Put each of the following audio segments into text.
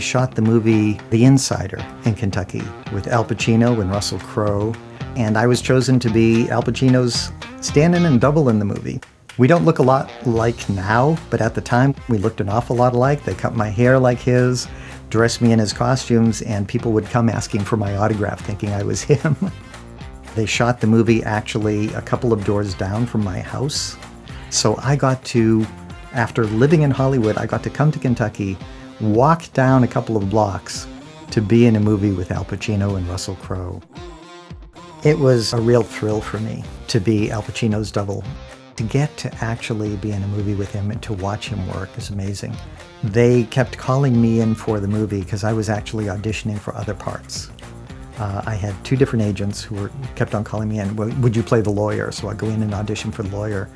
shot the movie The Insider in Kentucky with Al Pacino and Russell Crowe, and I was chosen to be Al Pacino's stand-in and double in the movie. We don't look a lot like now, but at the time we looked an awful lot alike. They cut my hair like his, dressed me in his costumes, and people would come asking for my autograph thinking I was him. They shot the movie actually a couple of doors down from my house. So I got to, after living in Hollywood, I got to come to Kentucky, walk down a couple of blocks to be in a movie with Al Pacino and Russell Crowe. It was a real thrill for me to be Al Pacino's double. To get to actually be in a movie with him and to watch him work is amazing. They kept calling me in for the movie because I was actually auditioning for other parts. I had two different agents who kept on calling me in. Would you play the lawyer? So I'd go in and audition for the lawyer.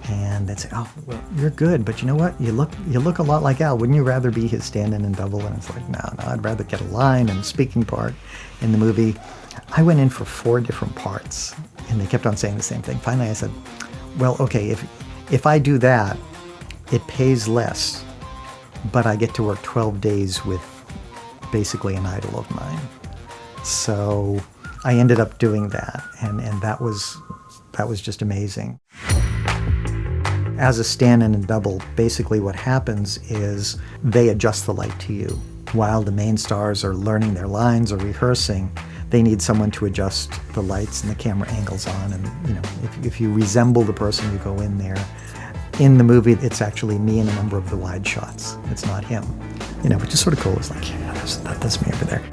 And they'd say, oh, well, you're good, but you know what? You look a lot like Al. Wouldn't you rather be his stand-in and double? And it's like, no, I'd rather get a line and a speaking part in the movie. I went in for 4 different parts, and they kept on saying the same thing. Finally, I said, well, okay, if I do that, it pays less, but I get to work 12 days with basically an idol of mine. So I ended up doing that, and that was just amazing. As a stand-in and double, basically what happens is they adjust the light to you. While the main stars are learning their lines or rehearsing, they need someone to adjust the lights and the camera angles on. And you know, if you resemble the person, you go in there. In the movie, it's actually me in a number of the wide shots. It's not him. You know, which is sort of cool. It's like, yeah, that's me over there.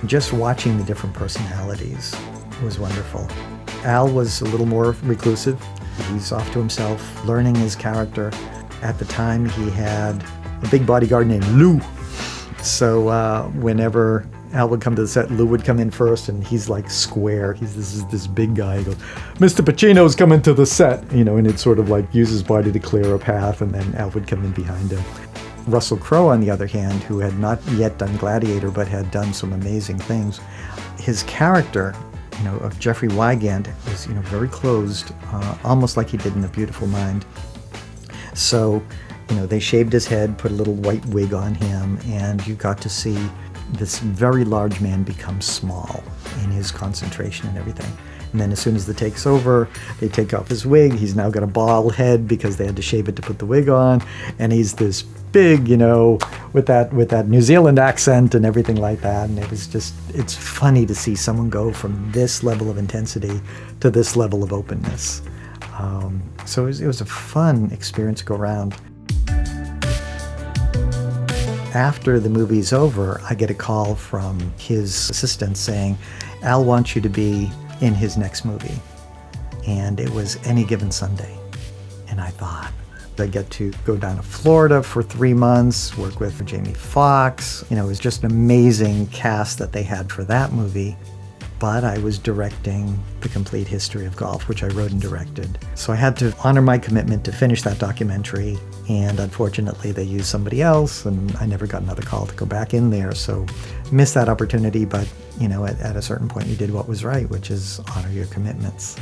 Just watching the different personalities was wonderful. Al was a little more reclusive. He's off to himself, learning his character. At the time, he had a big bodyguard named Lou. So whenever Al would come to the set, Lou would come in first, and he's like square. This big guy. He goes, Mr. Pacino's coming to the set, you know, and it sort of like use his body to clear a path, and then Al would come in behind him. Russell Crowe, on the other hand, who had not yet done Gladiator, but had done some amazing things, his character, you know, of Jeffrey Wigand was, you know, very closed, almost like he did in A Beautiful Mind. So, you know, they shaved his head, put a little white wig on him, and you got to see this very large man become small in his concentration and everything. And then as soon as the take's over, they take off his wig. He's now got a bald head because they had to shave it to put the wig on. And he's this big, you know, with that New Zealand accent and everything like that. And it was just, it's funny to see someone go from this level of intensity to this level of openness. So it was a fun experience to go around. After the movie's over, I get a call from his assistant saying, Al wants you to be in his next movie. And it was Any Given Sunday. And I thought, I get to go down to Florida for 3 months, work with Jamie Foxx. You know, it was just an amazing cast that they had for that movie. But I was directing The Complete History of Golf, which I wrote and directed. So I had to honor my commitment to finish that documentary. And unfortunately, they used somebody else, and I never got another call to go back in there. So missed that opportunity, but you know, at a certain point, you did what was right, which is honor your commitments.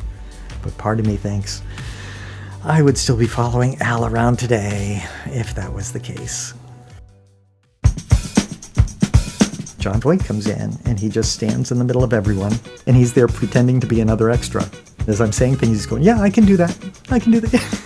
But part of me thinks I would still be following Al around today if that was the case. John Voight comes in, and he just stands in the middle of everyone, and he's there pretending to be another extra. As I'm saying things, he's going, yeah, I can do that. I can do that.